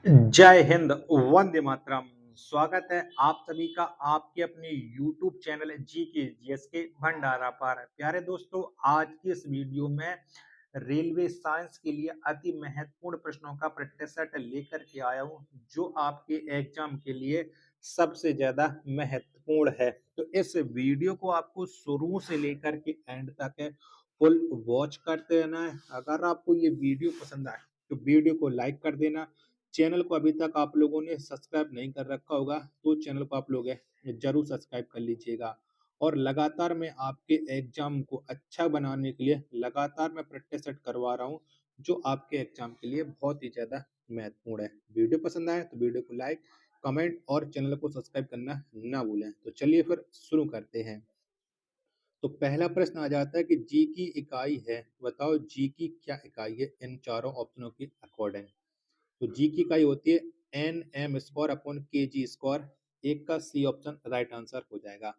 जय हिंद, वंदे मातरम। स्वागत है आप सभी का आपके अपने YouTube चैनल जी के जीएस के भंडारा पर। प्यारे दोस्तों, आज की इस वीडियो में रेलवे साइंस के लिए अति महत्वपूर्ण प्रश्नों का प्रैक्टिस सेट लेकर के आया हूं, जो आपके एग्जाम के लिए सबसे ज्यादा महत्वपूर्ण है। तो इस वीडियो को आपको शुरू से लेकर के एंड तक फुल वॉच करते रहना है। अगर आपको ये वीडियो पसंद आए तो वीडियो को लाइक कर देना। चैनल को अभी तक आप लोगों ने सब्सक्राइब नहीं कर रखा होगा तो चैनल को आप लोग जरूर सब्सक्राइब कर लीजिएगा। और लगातार मैं आपके एग्जाम को अच्छा बनाने के लिए लगातार मैं प्रैक्टिस सेट करवा रहा हूँ, जो आपके एग्जाम के लिए बहुत ही ज्यादा महत्वपूर्ण है। वीडियो पसंद आए तो वीडियो को लाइक, कमेंट और चैनल को सब्सक्राइब करना ना भूलें। तो चलिए फिर शुरू करते हैं। तो पहला प्रश्न आ जाता है कि जी की इकाई है, बताओ जी की क्या इकाई है इन चारों ऑप्शनों के अकॉर्डिंग। तो जी की इकाई होती है एन एम स्क्वायर अपॉन के जी स्क्वायर। एक का सी ऑप्शन राइट आंसर हो जाएगा।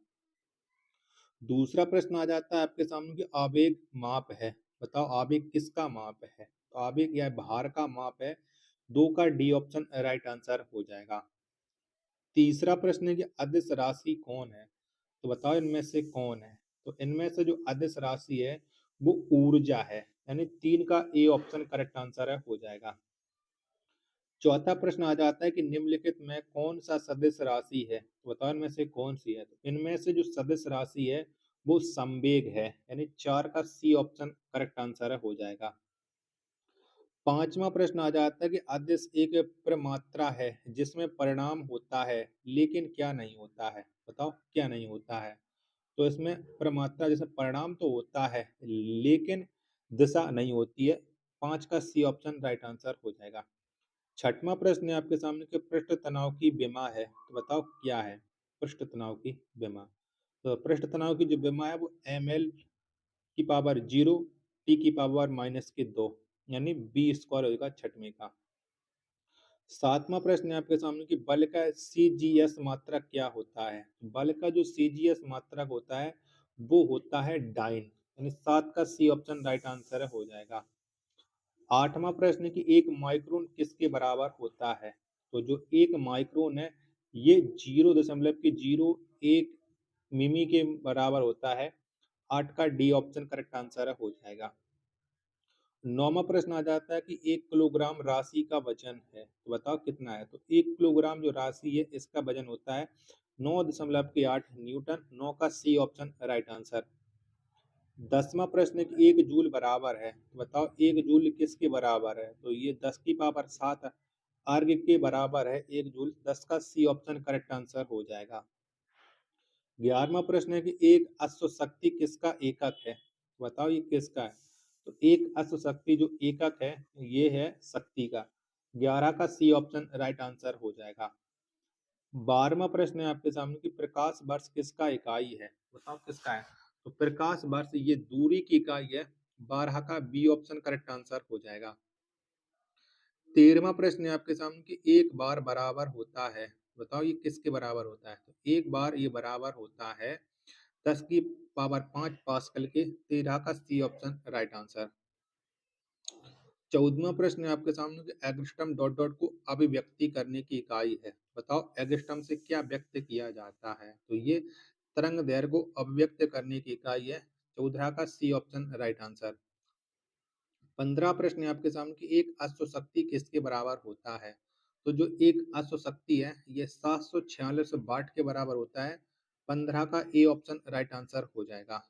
दूसरा प्रश्न आ जाता है आपके सामने कि आवेग माप है, बताओ आवेग किसका माप है। तो आवेग या भार का माप है। दो का डी ऑप्शन राइट आंसर हो जाएगा। तीसरा प्रश्न है कि अदिश राशि कौन है, तो बताओ इनमें से कौन है। तो इनमें से जो अदिश राशि है वो ऊर्जा है, यानी तीन का ए ऑप्शन करेक्ट आंसर है हो जाएगा। चौथा प्रश्न आ जाता है कि निम्नलिखित में कौन सा सदिश राशि है, तो बताओ इनमें से कौन सी है। तो इनमें से जो सदिश राशि है वो संवेग है, यानी चार का सी ऑप्शन करेक्ट आंसर है हो जाएगा। पांचवा प्रश्न आ जाता है कि अदिश एक प्रमात्रा है जिसमें परिणाम होता है लेकिन क्या नहीं होता है, बताओ क्या नहीं होता है। तो इसमें प्रमात्रा जैसे परिणाम तो होता है लेकिन दिशा नहीं होती है। पांच का सी ऑप्शन राइट आंसर हो जाएगा। छठवां प्रश्न है आपके सामने कि पृष्ठ तनाव की विमा है, तो बताओ क्या है पृष्ठ तनाव की विमा। तो पृष्ठ तनाव की जो विमा है वो एम एल की पावर जीरो टी की पावर माइनस के दो, यानी बी स्क्वायर होगा छठवें का। सातवां प्रश्न है आपके सामने कि बल का सीजीएस मात्रक क्या होता है। बल का जो सीजीएस मात्रक होता है वो होता है डाइन, यानी सात का सी ऑप्शन राइट आंसर हो जाएगा। आठवां प्रश्न कि एक माइक्रोन किसके बराबर होता है। तो जो एक माइक्रोन है ये 0.01 मिमी के बराबर होता है। आठ का डी ऑप्शन करेक्ट आंसर हो जाएगा। नौवां प्रश्न आ जाता है कि एक किलोग्राम राशि का वजन है, तो बताओ कितना है। तो एक किलोग्राम जो राशि है इसका वजन होता है 9.8 न्यूटन। नौ का सी ऑप्शन राइट आंसर। दसवां प्रश्न है कि एक जूल बराबर है, तो बताओ एक जूल किसके बराबर है। तो ये 10⁻7 अर्ग के बराबर है एक जूल। दस का सी ऑप्शन करेक्ट आंसर हो जाएगा। 11वां प्रश्न है कि एक अश्व शक्ति किसका एकक है, तो बताओ ये किसका है। तो एक अश्व शक्ति जो एकक है ये है शक्ति का। 11 का सी ऑप्शन राइट आंसर हो जाएगा। 12वां प्रश्न है आपके सामने कि प्रकाश वर्ष किसका इकाई है, बताओ किसका है। तो प्रकाश वर्ष ये दूरी की इकाई है। 12 का बी ऑप्शन करेक्ट आंसर हो जाएगा। 13वां प्रश्न है आपके सामने कि एक बार बराबर होता है, बताओ ये किसके बराबर होता है। तो एक बार ये बराबर होता है 10⁵ पास्कल के। 13 का सी ऑप्शन राइट आंसर। 14वां प्रश्न है आपके सामने कि एग्स्ट्रम डॉट डॉट को अभिव्यक्ति करने की इकाई है, बताओ एग्स्ट्रम से क्या व्यक्त किया जाता है। तो ये तरंग दैर्घ्य को अभिव्यक्त करने की इकाई है। 14 का सी ऑप्शन राइट आंसर। 15 प्रश्न है आपके सामने कि एक अश्व शक्ति किसके बराबर होता है। तो जो एक अश्व शक्ति है ये 746 वाट के बराबर होता है। 15 का ए ऑप्शन राइट आंसर हो जाएगा।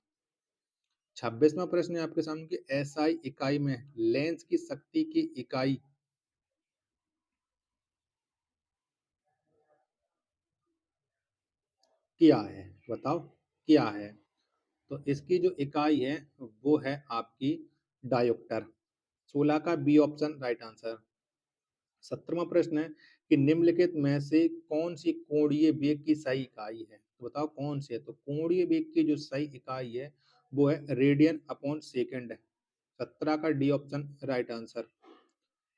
26वां प्रश्न है आपके सामने कि एसआई इकाई में लेंस की शक्ति की इकाई क्या है, बताओ क्या है। तो इसकी जो इकाई है वो है आपकी डायोप्टर। 16 का बी ऑप्शन राइट आंसर। 17वां प्रश्न है कि निम्नलिखित में से कौन सी कोणीय वेग की सही इकाई है, तो बताओ कौन सी है। तो कोणीय वेग की जो सही इकाई है वो है रेडियन अपॉन सेकेंड है। 17 का डी ऑप्शन राइट आंसर।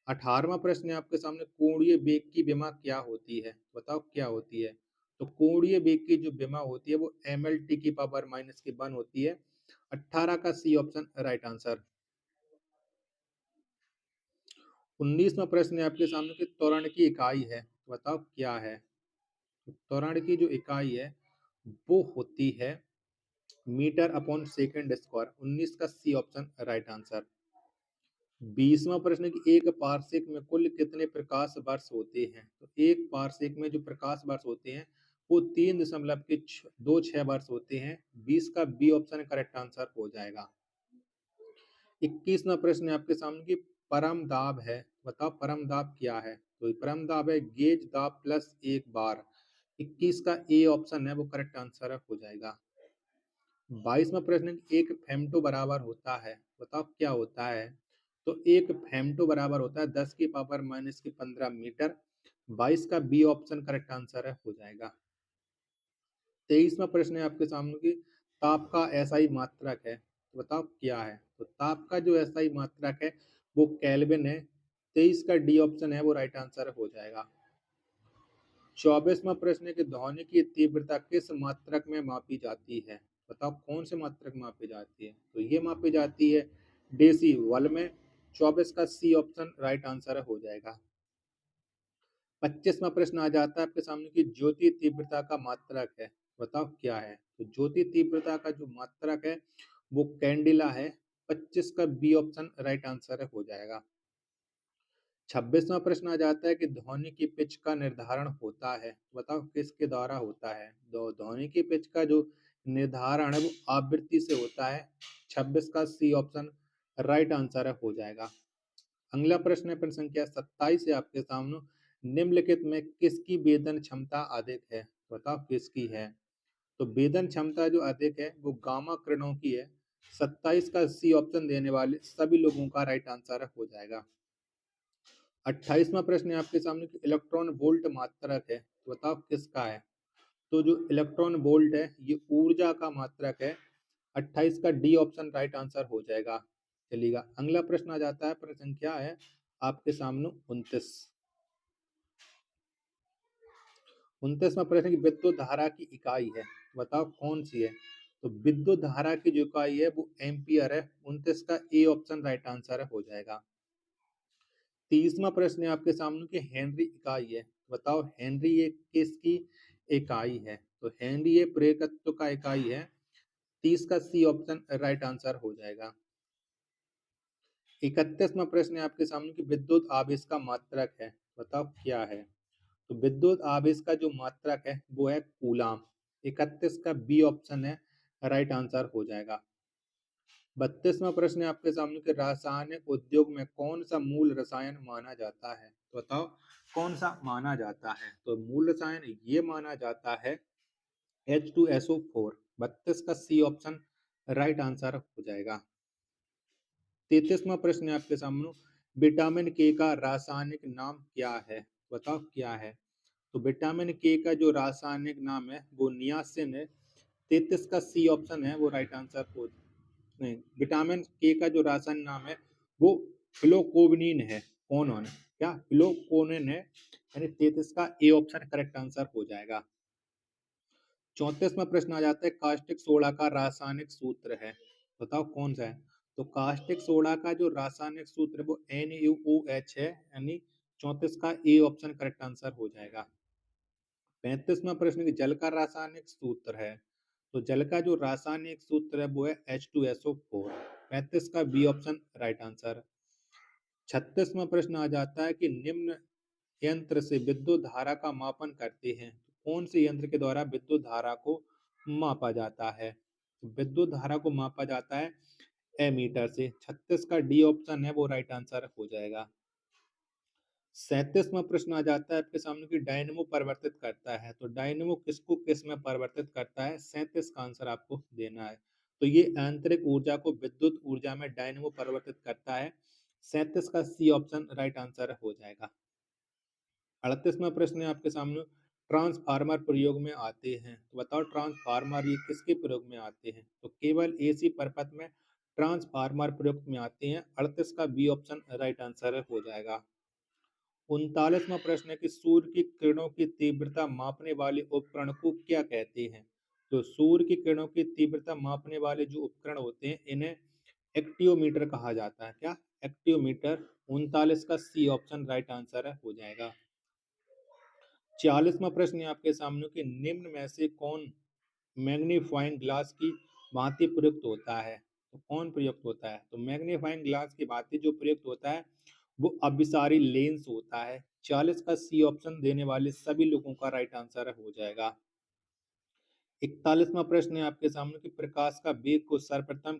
18वां प्रश्न है आपके सामने कोणीय वेग की विमा क्या होती है, बताओ क्या होती है। तो कोणीय वेग की जो विमा होती है वो एम एल टी की पावर माइनस की वन होती है। 18 का सी ऑप्शन राइट आंसर। 19वां प्रश्न है आपके सामने कि त्वरण की इकाई है, तो बताओ क्या है? तो त्वरण की जो इकाई है वो होती है मीटर अपॉन सेकंड स्क्वायर। 19 का सी ऑप्शन राइट आंसर। 20वां प्रश्न कि एक पारसेक में कुल कितने प्रकाश वर्ष होते हैं? तो एक पारसेक में जो प्रकाश वर्ष होते हैं वो 3.26 वर्ष होते हैं। 20 का बी ऑप्शन करेक्ट आंसर हो जाएगा। 21वां प्रश्न है आपके सामने कि परम दाब है, बताओ परम दाब क्या है? तो परम दाब है गेज दाब प्लस एक बार। 21 का ए ऑप्शन है वो करेक्ट आंसर हो जाएगा। 22वां प्रश्न एक फेमटो बराबर होता है, बताओ क्या होता है? तो एक फेमटो बराबर होता है 10 की पावर माइनस की 15 मीटर। 22 का बी ऑप्शन करेक्ट आंसर है हो जाएगा। 23वां प्रश्न है आपके सामने कि ताप का एसआई मात्रक है, तो बताओ क्या है? तो ताप का जो एसआई मात्रक है वो केल्विन है। 23 का डी ऑप्शन है वो राइट आंसर हो जाएगा। 24वां प्रश्न है कि ध्वनि की तीव्रता किस मात्रक में मापी जाती है? बताओ कौन से मात्रक में मापी जाती है? तो ये मापी जाती है डेसिबल में। 24 का सी ऑप्शन राइट आंसर हो जाएगा। 25वां प्रश्न आ जाता है आपके सामने कि ज्योति तीव्रता का मात्रक है, बताओ क्या है? तो ज्योति तीव्रता का जो मात्रक है वो कैंडिला है। 25 का बी ऑप्शन राइट आंसर हो जाएगा। 26वां प्रश्न आ जाता है कि ध्वनि की पिच का निर्धारण होता है, बताओ किसके द्वारा होता है? ध्वनि की पिच का जो निर्धारण है वो आवृत्ति से होता है। 26 का सी ऑप्शन राइट आंसर हो जाएगा। अगला प्रश्न है प्रश्न संख्या 27 है आपके सामने। निम्नलिखित में किसकी वेदन क्षमता अधिक है, बताओ किसकी है? तो वेदन क्षमता जो अधिक है वो गामा किरणों की है। 27 का सी ऑप्शन देने वाले सभी लोगों का राइट आंसर हो जाएगा। 28वां प्रश्न है आपके सामने कि इलेक्ट्रॉन वोल्ट मात्रक है, तो बताओ किसका है? तो जो इलेक्ट्रॉन वोल्ट है ये ऊर्जा का मात्रक है। 28 का डी ऑप्शन राइट आंसर हो जाएगा। चलिएगा अगला प्रश्न आ जाता है, प्रश्न संख्या है आपके सामने 29। 29वां प्रश्न की विद्युत धारा की इकाई है, बताओ कौन सी है? तो विद्युत धारा की जो इकाई है वो एम्पियर है। 29 का ए ऑप्शन राइट आंसर हो जाएगा। 30वां प्रश्न है आपके सामने कि हेनरी इकाई है, बताओ हेनरी ये किसकी इकाई है? तो हेनरी ये प्रेरकत्व का इकाई है। 30 का सी ऑप्शन राइट आंसर हो जाएगा। 31वां प्रश्न है आपके सामने कि विद्युत आवेश का मात्रक है, बताओ क्या है? तो विद्युत आवेश का जो मात्रक है वो है कूलाम। 31 का बी ऑप्शन है राइट आंसर हो जाएगा। 32वां प्रश्न है आपके सामने कि रासायनिक उद्योग में कौन सा मूल रसायन माना जाता है, तो बताओ कौन सा माना जाता है? तो मूल रसायन ये माना जाता है H2SO4। 32 का सी ऑप्शन राइट आंसर हो जाएगा। 33वां प्रश्न है आपके सामने विटामिन के का रासायनिक नाम क्या है, बताओ क्या है? तो विटामिन के का जो रासायनिक नाम है वो नियासिन है। 33 का सी ऑप्शन है वो राइट आंसर हो नहीं, विटामिन के का जो रासायनिक नाम है वो फ्लोकोविनिन है। कोनोन क्या फ्लोकोनिन है, यानी 33 का ए ऑप्शन करेक्ट आंसर हो जाएगा। 34वां प्रश्न आ जाता है कास्टिक सोडा का रासायनिक सूत्र है, बताओ कौन सा है? तो कास्टिक सोडा का जो रासायनिक सूत्र है वो NaOH है, यानी 34 का ए ऑप्शन करेक्ट आंसर हो जाएगा। 35वां प्रश्न कि जल का रासायनिक सूत्र है, तो जल का जो रासायनिक सूत्र है वो है H2SO4। 35 का बी ऑप्शन राइट आंसर। 36वां प्रश्न आ जाता है कि निम्न यंत्र से विद्युत धारा का मापन करते हैं, तो कौन से यंत्र के द्वारा विद्युत धारा को मापा जाता है? तो विद्युत धारा को मापा जाता है एमीटर से। 36 का डी ऑप्शन है वो राइट आंसर हो जाएगा। 37वां प्रश्न आ जाता है आपके सामने कि डायनेमो परिवर्तित करता है, तो डायनेमो किसको किस में परिवर्तित करता है? 37 का आंसर आपको देना है। तो ये आंतरिक ऊर्जा को विद्युत ऊर्जा में डायनेमो परिवर्तित करता है। 37 का सी ऑप्शन राइट आंसर हो जाएगा। 38वां प्रश्न है आपके सामने ट्रांसफार्मर प्रयोग में आते हैं, तो बताओ ट्रांसफार्मर ये किसके प्रयोग में आते हैं? तो केवल एसी परपथ में ट्रांसफार्मर प्रयोग में आते हैं। 38 का बी ऑप्शन राइट आंसर हो जाएगा। 39वां प्रश्न है कि सूर्य की किरणों की तीव्रता मापने वाले उपकरण को क्या कहते हैं? तो सूर्य की किरणों की तीव्रता मापने वाले जो उपकरण होते हैं इन्हें एक्टियोमीटर कहा जाता है। क्या? एक्टियोमीटर। 39 का सी ऑप्शन राइट आंसर हो जाएगा। 40वां प्रश्न है आपके सामने कि निम्न में से कौन मैग्नीफाइंग ग्लास की भांति प्रयुक्त होता है? तो कौन प्रयुक्त होता है? तो मैग्नीफाइंग ग्लास की भांति जो प्रयुक्त होता है वो अभिसारी लेंस होता है। 40 का सी ऑप्शन देने वाले सभी लोगों का राइट आंसर हो जाएगा। 41वां प्रश्न है आपके सामने कि प्रकाश का वेग को सर्वप्रथम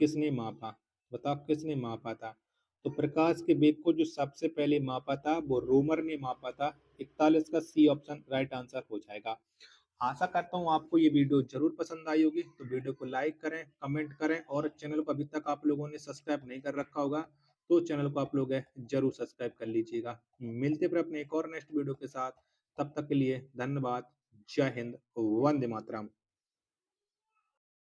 किसने मापा? बताओ किसने मापा था? तो प्रकाश के वेग को जो सबसे पहले मापा था वो रोमर ने मापा था। 41 का सी ऑप्शन राइट आंसर हो जाएगा। आशा करता हूँ आपको ये वीडियो जरूर पसंद आई होगी। तो वीडियो को लाइक करें, कमेंट करें और चैनल को अभी तक आप लोगों ने सब्सक्राइब नहीं कर रखा होगा तो चैनल को आप लोग जरूर सब्सक्राइब कर लीजिएगा। मिलते फिर अपने एक और नेक्स्ट वीडियो के साथ। तब तक के लिए धन्यवाद। जय हिंद, वंदे मातरम।